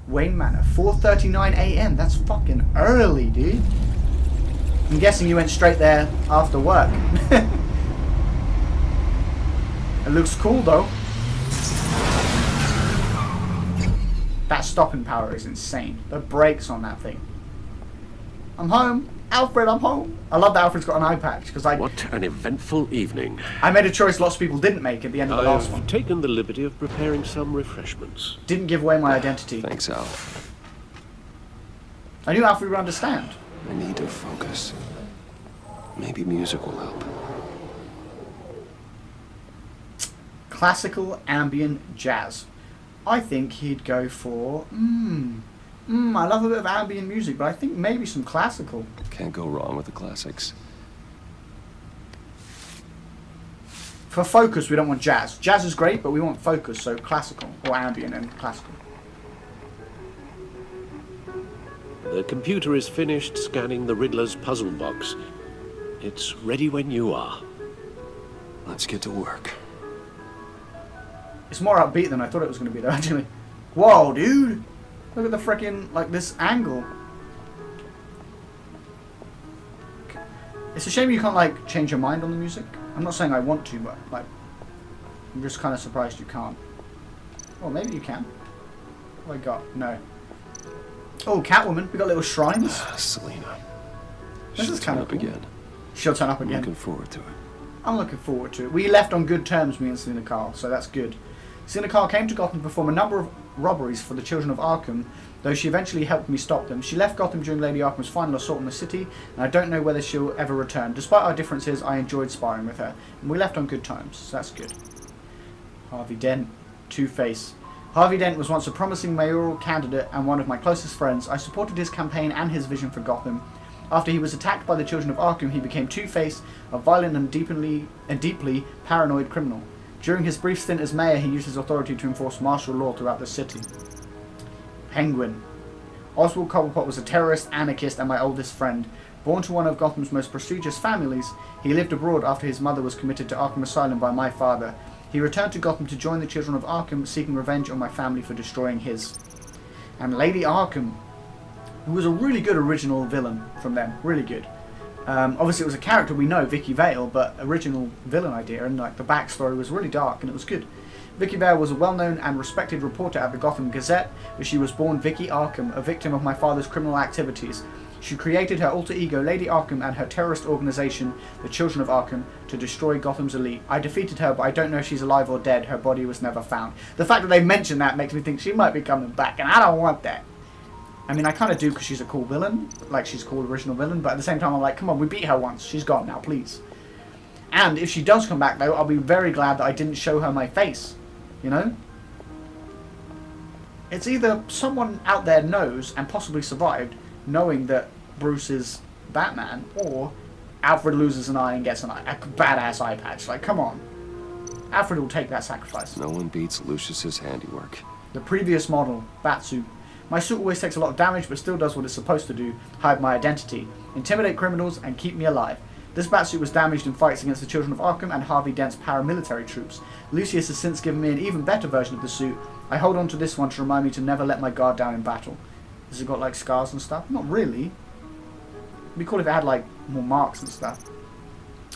Wayne Manor, 4:39 a.m. That's fucking early, dude. I'm guessing you went straight there after work. It looks cool, though. That stopping power is insane. The brakes on that thing. I'm home. Alfred, I'm home. I love that Alfred's got an eye patch, because What an eventful evening. I made a choice lots of people didn't make at the end of the last one. I've taken the liberty of preparing some refreshments. Didn't give away my identity. Thanks, Al. I knew Alfred would understand. I need to focus. Maybe music will help. Classical ambient jazz. I think he'd go for... I love a bit of ambient music, but I think maybe some classical. Can't go wrong with the classics. For focus, we don't want jazz. Jazz is great, but we want focus, so classical, or ambient and classical. The computer is finished scanning the Riddler's puzzle box. It's ready when you are. Let's get to work. It's more upbeat than I thought it was going to be, though, actually. Whoa, dude! Look at the frickin', like, this angle. It's a shame you can't, like, change your mind on the music. I'm not saying I want to, but, like, I'm just kind of surprised you can't. Well, maybe you can. What have I got? No. Oh, Catwoman. We got little shrines. Selena. This is kind of cool. Again. She'll turn up I'm again. looking forward to it. I'm looking forward to it. We left on good terms, me and Selena Kyle, so that's good. Selena Kyle came to Gotham to perform a number of robberies for the children of Arkham, though she eventually helped me stop them. She left Gotham during Lady Arkham's final assault on the city, and I don't know whether she'll ever return. Despite our differences, I enjoyed sparring with her, and we left on good terms, so that's good. Harvey Dent, Two-Face. Harvey Dent was once a promising mayoral candidate and one of my closest friends. I supported his campaign and his vision for Gotham. After he was attacked by the children of Arkham, he became Two-Face, a violent and deeply paranoid criminal. During his brief stint as mayor, he used his authority to enforce martial law throughout the city. Penguin. Oswald Cobblepot was a terrorist, anarchist, and my oldest friend. Born to one of Gotham's most prestigious families, he lived abroad after his mother was committed to Arkham Asylum by my father. He returned to Gotham to join the children of Arkham, seeking revenge on my family for destroying his. And Lady Arkham, who was a really good original villain from them. Really good. Obviously it was a character we know, Vicky Vale, but original villain idea, and like the backstory was really dark and it was good. Vicky Vale was a well-known and respected reporter at the Gotham Gazette, where she was born Vicky Arkham, a victim of my father's criminal activities. She created her alter ego, Lady Arkham, and her terrorist organization, the Children of Arkham, to destroy Gotham's elite. I defeated her, but I don't know if she's alive or dead. Her body was never found. The fact that they mention that makes me think she might be coming back, and I don't want that. I mean, I kind of do because she's a cool villain, like she's a cool original villain, but at the same time I'm like, come on, we beat her once, she's gone now, please. And if she does come back though, I'll be very glad that I didn't show her my face, you know? It's either someone out there knows and possibly survived, knowing that Bruce is Batman, or Alfred loses an eye and gets a badass eye patch. Like, come on. Alfred will take that sacrifice. No one beats Lucius's handiwork. The previous model, Batsuit. My suit always takes a lot of damage, but still does what it's supposed to do, hide my identity, intimidate criminals, and keep me alive. This Batsuit was damaged in fights against the Children of Arkham and Harvey Dent's paramilitary troops. Lucius has since given me an even better version of the suit. I hold on to this one to remind me to never let my guard down in battle. Has it got like scars and stuff? Not really. It'd be cool if it had like more marks and stuff.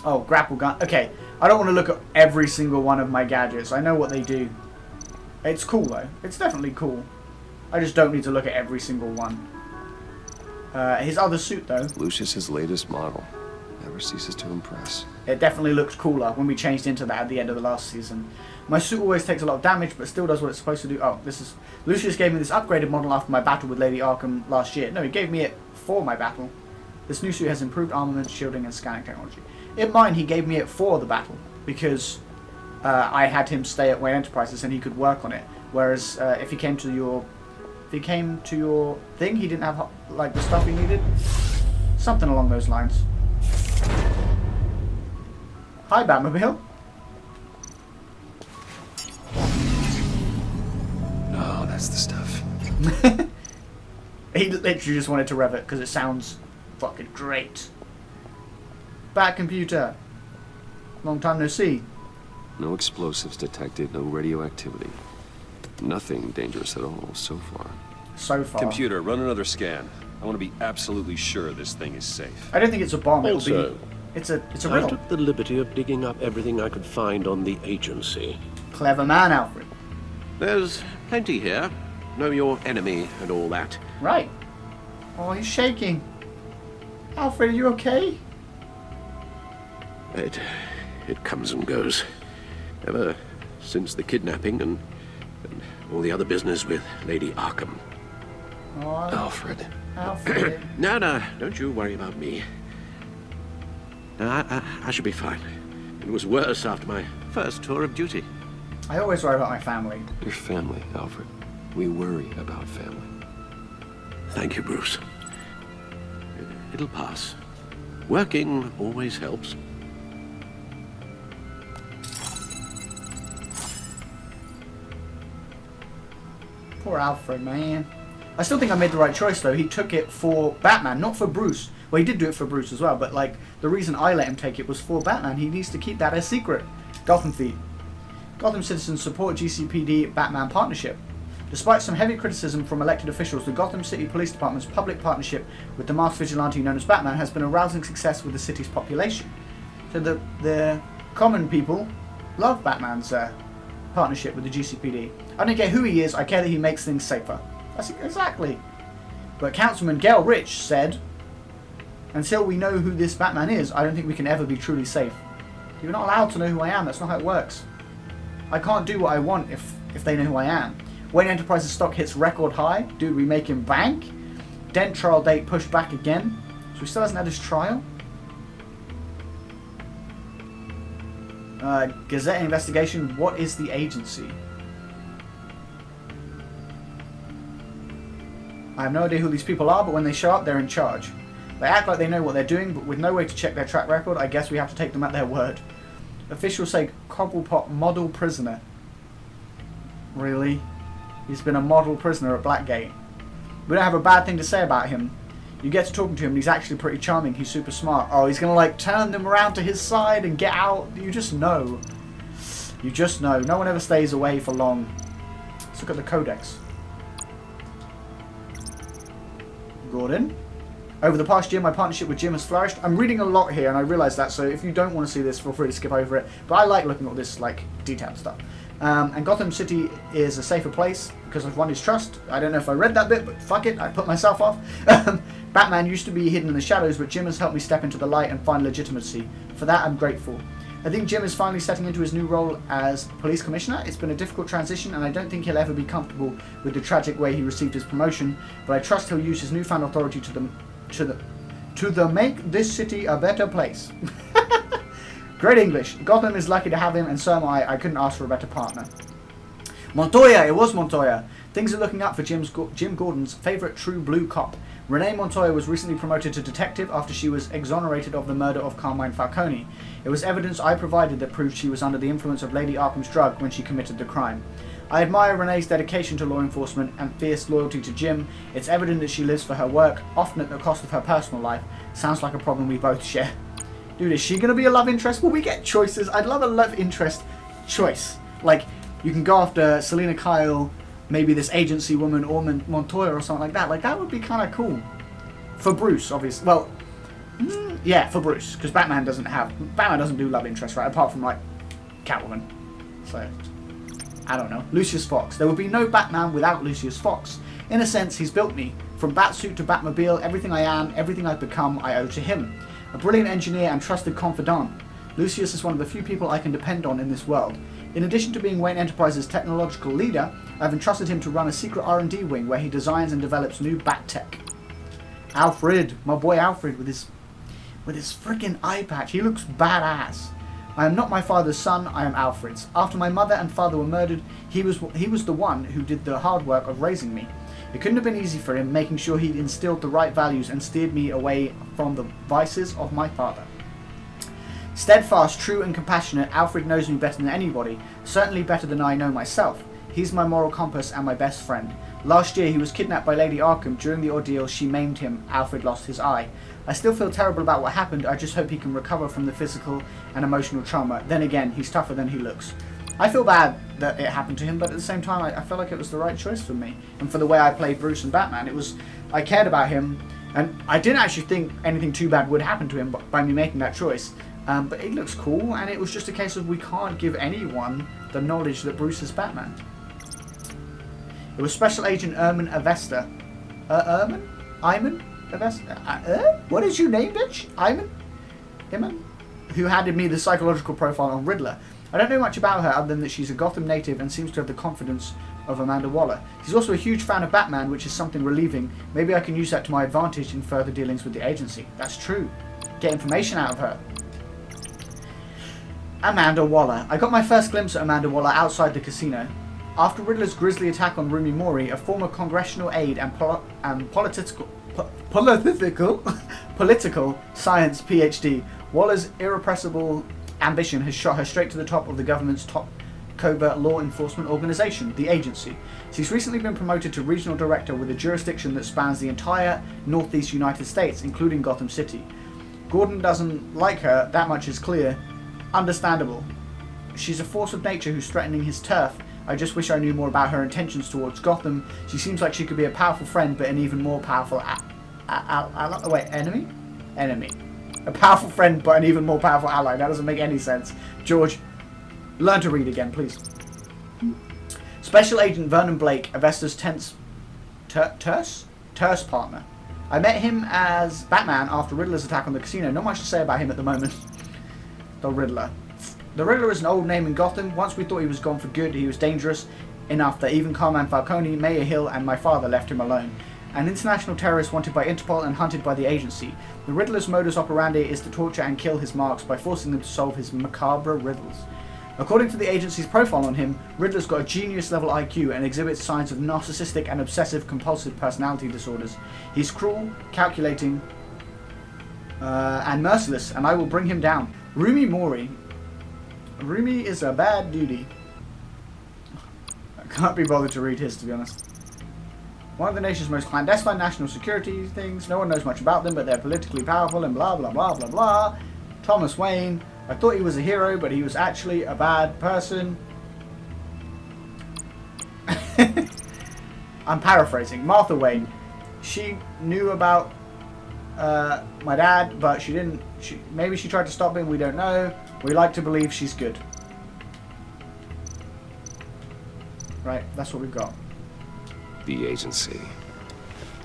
Oh, grapple gun. Okay, I don't want to look at every single one of my gadgets. I know what they do. It's cool though. It's definitely cool. I just don't need to look at every single one. His other suit, though. Lucius's latest model. Never ceases to impress. It definitely looked cooler when we changed into that at the end of the last season. My suit always takes a lot of damage, but still does what it's supposed to do. Oh, this is... Lucius gave me this upgraded model after my battle with Lady Arkham last year. No, he gave me it for my battle. This new suit has improved armament, shielding, and scanning technology. In mine, he gave me it for the battle, because I had him stay at Wayne Enterprises and he could work on it. Whereas if he came to your... If he came to your thing, he didn't have like the stuff he needed. Something along those lines. Hi, Batmobile. No, that's the stuff. He literally just wanted to rev it because it sounds fucking great. Bat computer. Long time no see. No explosives detected, no radioactivity. Nothing dangerous at all so far. so far. Computer, run another scan. I want to be absolutely sure this thing is safe. I don't think it's a bomb. Also, it's a I riddle. took the liberty of digging up everything I could find on the agency. Clever man, Alfred. There's plenty here. Know your enemy and all that. Right. Oh, he's shaking. Alfred, are you okay? It comes and goes. Ever since the kidnapping and all the other business with Lady Arkham. Oh, Alfred. Alfred. No, don't you worry about me. No, I should be fine. It was worse after my first tour of duty. I always worry about my family. Your family, Alfred. We worry about family. Thank you, Bruce. It'll pass. Working always helps. Poor Alfred, man. I still think I made the right choice, though. He took it for Batman, not for Bruce. Well, he did do it for Bruce as well, but, like, the reason I let him take it was for Batman. He needs to keep that a secret. Gotham Thief. Gotham citizens support GCPD Batman partnership. Despite some heavy criticism from elected officials, the Gotham City Police Department's public partnership with the masked vigilante known as Batman has been a rousing success with the city's population. So the common people love Batman's partnership with the GCPD. I don't care who he is, I care that he makes things safer. That's exactly. But Councilman Gail Rich said, until we know who this Batman is, I don't think we can ever be truly safe. You're not allowed to know who I am, that's not how it works. I can't do what I want if they know who I am. Wayne Enterprises stock hits record high. Dude, we make him bank. Dent trial date pushed back again. So he still hasn't had his trial. Gazette investigation. What is the agency? I have no idea who these people are, but when they show up, they're in charge. They act like they know what they're doing, but with no way to check their track record, I guess we have to take them at their word. Officials say Cobblepot model prisoner. Really? He's been a model prisoner at Blackgate. We don't have a bad thing to say about him. You get to talking to him and he's actually pretty charming. He's super smart. Oh, he's going to like turn them around to his side and get out. You just know. You just know. No one ever stays away for long. Let's look at the codex. Gordon. Over the past year, my partnership with Jim has flourished. I'm reading a lot here and I realise that, so if you don't want to see this, feel free to skip over it. But I like looking at all this like detailed stuff. And Gotham City is a safer place because I've won his trust. I don't know if I read that bit, but fuck it, I put myself off. Batman used to be hidden in the shadows, but Jim has helped me step into the light and find legitimacy. For that, I'm grateful. I think Jim is finally setting into his new role as police commissioner. It's been a difficult transition, and I don't think he'll ever be comfortable with the tragic way he received his promotion. But I trust he'll use his newfound authority to make this city a better place. Great English. Gotham is lucky to have him, and so am I. I couldn't ask for a better partner. Montoya. It was Montoya. Things are looking up for Jim Gordon's favourite true blue cop. Renee Montoya was recently promoted to detective after she was exonerated of the murder of Carmine Falcone. It was evidence I provided that proved she was under the influence of Lady Arkham's drug when she committed the crime. I admire Renee's dedication to law enforcement and fierce loyalty to Jim. It's evident that she lives for her work, often at the cost of her personal life. Sounds like a problem we both share. Dude, is she going to be a love interest? Will we get choices? I'd love a love interest choice. Like, you can go after Selena Kyle, maybe this agency woman, or Montoya or something like that. Like, that would be kind of cool. For Bruce, obviously. Well, yeah, for Bruce. Because Batman doesn't do love interest, right? Apart from, like, Catwoman. So, I don't know. Lucius Fox. There would be no Batman without Lucius Fox. In a sense, he's built me. From Batsuit to Batmobile, everything I am, everything I've become, I owe to him. A brilliant engineer and trusted confidant, Lucius is one of the few people I can depend on in this world. In addition to being Wayne Enterprises' technological leader, I've entrusted him to run a secret R&D wing where he designs and develops new bat tech. Alfred, my boy Alfred with his freaking eye patch, he looks badass. I am not my father's son, I am Alfred's. After my mother and father were murdered, he was the one who did the hard work of raising me. It couldn't have been easy for him, making sure he instilled the right values and steered me away from the vices of my father. Steadfast, true and compassionate, Alfred knows me better than anybody, certainly better than I know myself. He's my moral compass and my best friend. Last year he was kidnapped by Lady Arkham. During the ordeal she maimed him. Alfred lost his eye. I still feel terrible about what happened. I just hope he can recover from the physical and emotional trauma. Then again, he's tougher than he looks. I feel bad that it happened to him, but at the same time, I felt like it was the right choice for me. And for the way I played Bruce and Batman, I cared about him, and I didn't actually think anything too bad would happen to him by me making that choice. But it looks cool, and it was just a case of we can't give anyone the knowledge that Bruce is Batman. It was Special Agent Erman Avesta. Iman Avesta? What is your name, bitch? Iman? Who handed me the psychological profile on Riddler. I don't know much about her other than that she's a Gotham native and seems to have the confidence of Amanda Waller. She's also a huge fan of Batman, which is something relieving. Maybe I can use that to my advantage in further dealings with the agency. That's true. Get information out of her. Amanda Waller. I got my first glimpse at Amanda Waller outside the casino. After Riddler's grisly attack on Rumi Mori, a former congressional aide and political science PhD, Waller's irrepressible ambition has shot her straight to the top of the government's top covert law enforcement organization, the agency. She's recently been promoted to regional director with a jurisdiction that spans the entire northeast United States, including Gotham City. Gordon doesn't like her, that much is clear. Understandable. She's a force of nature who's threatening his turf. I just wish I knew more about her intentions towards Gotham. She seems like she could be a powerful friend, but an even more powerful enemy? Enemy. A powerful friend, but an even more powerful ally. That doesn't make any sense. George, learn to read again, please. Special Agent Vernon Blake, Avesta's terse partner. I met him as Batman after Riddler's attack on the casino. Not much to say about him at the moment. The Riddler. The Riddler is an old name in Gotham. Once we thought he was gone for good, he was dangerous enough that even Carmine Falcone, Mayor Hill, and my father left him alone. An international terrorist wanted by Interpol and hunted by the agency. The Riddler's modus operandi is to torture and kill his marks by forcing them to solve his macabre riddles. According to the agency's profile on him, Riddler's got a genius-level IQ and exhibits signs of narcissistic and obsessive-compulsive personality disorders. He's cruel, calculating, and merciless, and I will bring him down. Rumi Mori. Rumi is a bad duty. I can't be bothered to read his, to be honest. One of the nation's most clandestine national security things. No one knows much about them, but they're politically powerful and blah blah blah blah blah. Thomas Wayne. I thought he was a hero, but he was actually a bad person. I'm paraphrasing. Martha Wayne. She knew about my dad, but she didn't. Maybe she tried to stop him. We don't know. We like to believe she's good. Right, that's what we've got. The agency.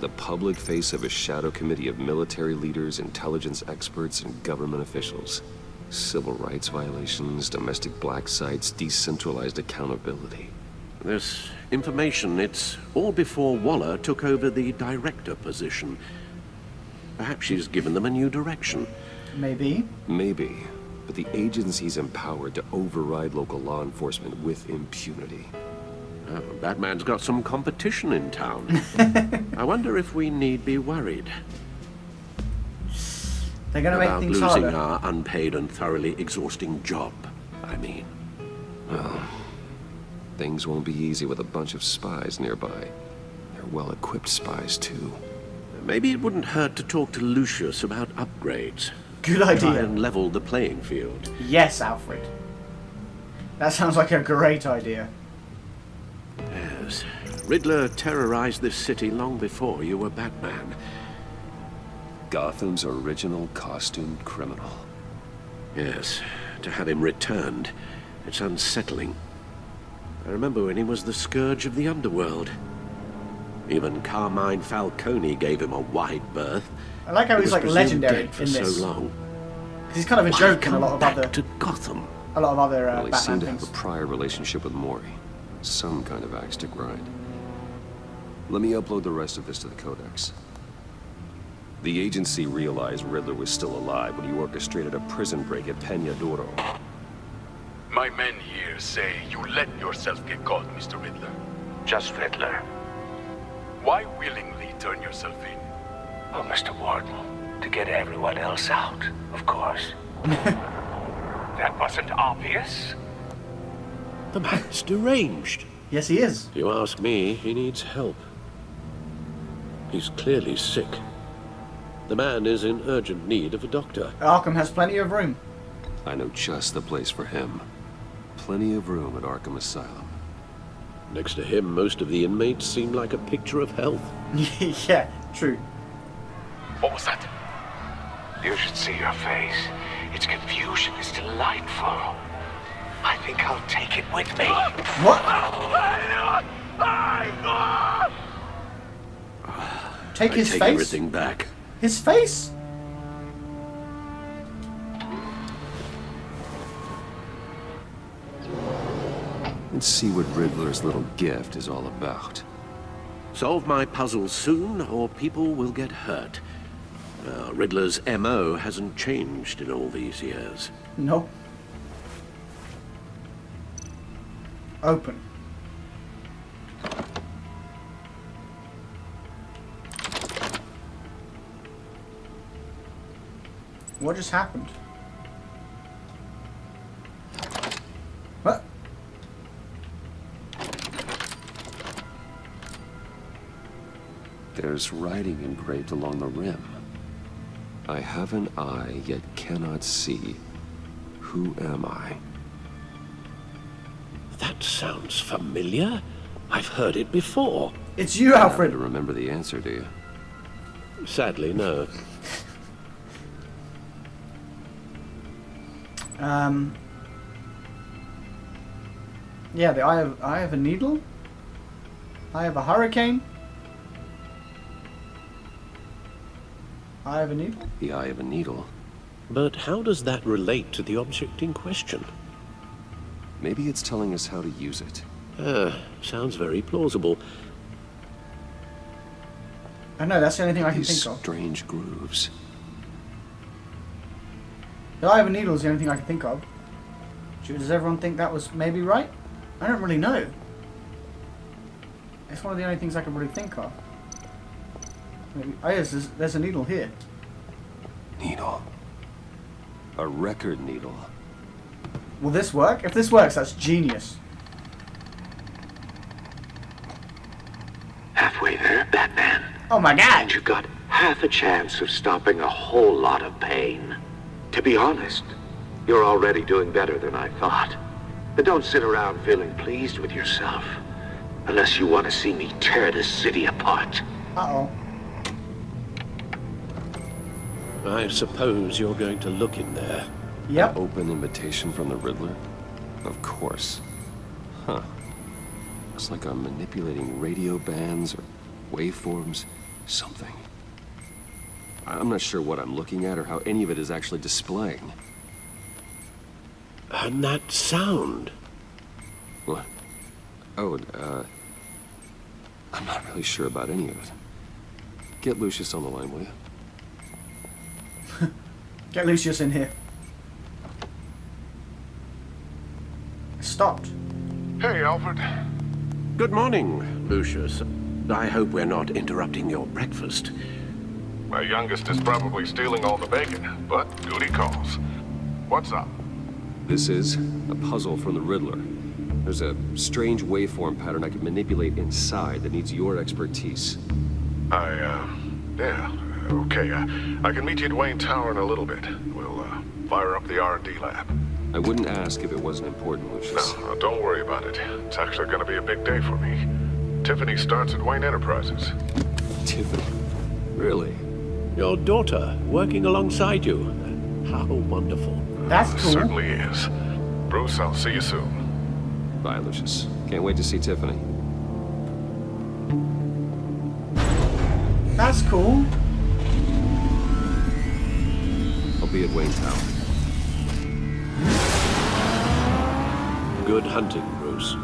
The public face of a shadow committee of military leaders, intelligence experts, and government officials. Civil rights violations, domestic black sites, decentralized accountability. This information, it's all before Waller took over the director position. Perhaps she's given them a new direction. Maybe. Maybe. But the agency's empowered to override local law enforcement with impunity. Oh, Batman's got some competition in town. I wonder if we need be worried. They're going to make about things losing harder. our unpaid and thoroughly exhausting job, I mean. Well, things won't be easy with a bunch of spies nearby. They're well-equipped spies, too. Maybe it wouldn't hurt to talk to Lucius about upgrades. Good Try idea. and level the playing field. Yes, Alfred. That sounds like a great idea. Yes. Riddler terrorized this city long before you were Batman. Gotham's original costumed criminal. Yes. To have him returned, it's unsettling. I remember when he was the scourge of the underworld. Even Carmine Falcone gave him a wide berth. I like how He he's was like presumed legendary dead for in this. so long. 'Cause he's kind of a Why joke in a come lot of back other to Gotham? Well, he Batman seemed to have things. a prior relationship with Mori. Some kind of axe to grind. Let me upload the rest of this to the Codex. The agency realized Riddler was still alive when he orchestrated a prison break at Peñadoro. My men here say you let yourself get caught, Mr. Riddler. Just Riddler. Why willingly turn yourself in? Oh, Mr. Warden, to get everyone else out, of course. That wasn't obvious. The man's deranged. Yes, he is. If you ask me, he needs help. He's clearly sick. The man is in urgent need of a doctor. Arkham has plenty of room. I know just the place for him. plenty of room at Arkham Asylum. Next to him, most of the inmates seem like a picture of health. Yeah, true. What was that? You should see your face. Its confusion is delightful. I think I'll take it with me. What? Take his take face? everything back. His face? Let's see what Riddler's little gift is all about. Solve my puzzle soon, or people will get hurt. Riddler's MO hasn't changed in all these years. No. Open. What just happened? What? There's writing engraved along the rim. I have an eye, yet cannot see. Who am I? That sounds familiar. I've heard it before. It's you, You happen Alfred. to remember the answer, do you? Sadly, no. Yeah, the eye of a needle. Eye of a hurricane. Eye of a needle. The eye of a needle. But how does that relate to the object in question? Maybe it's telling us how to use it. Sounds very plausible. I know, that's the only thing I can These think of. strange grooves. The eye of a needle is the only thing I can think of. Does everyone think that was maybe right? I don't really know. It's one of the only things I can really think of. Maybe. Oh yes, there's a needle here. Needle. A record needle. Will this work? If this works, that's genius. Halfway there, Batman. Oh my god! And you got half a chance of stopping a whole lot of pain. To be honest, you're already doing better than I thought. But don't sit around feeling pleased with yourself. Unless you want to see me tear this city apart. Uh-oh. I suppose you're going to look in there. Yep. Open invitation from the Riddler? Of course. Huh. Looks like I'm manipulating radio bands or waveforms. Something. I'm not sure what I'm looking at or how any of it is actually displaying. And that sound. What? Oh, I'm not really sure about any of it. Get Lucius on the line, will you? Get Lucius in here. Stopped. Hey, Alfred. Good morning, Lucius. I hope we're not interrupting your breakfast. My youngest is probably stealing all the bacon, but duty calls. What's up? This is a puzzle from the Riddler. There's a strange waveform pattern I can manipulate inside that needs your expertise. Yeah, okay. I can meet you at Wayne Tower in a little bit. We'll, fire up the R&D lab. I wouldn't ask if it wasn't important, Lucius. No, don't worry about it. It's actually gonna be a big day for me. Tiffany starts at Wayne Enterprises. Tiffany. Really? Your daughter working alongside you. How wonderful. That's cool. Certainly is. Bruce, I'll see you soon. Bye, Lucius. Can't wait to see Tiffany. That's cool. I'll be at Wayne Tower. Good hunting, Bruce.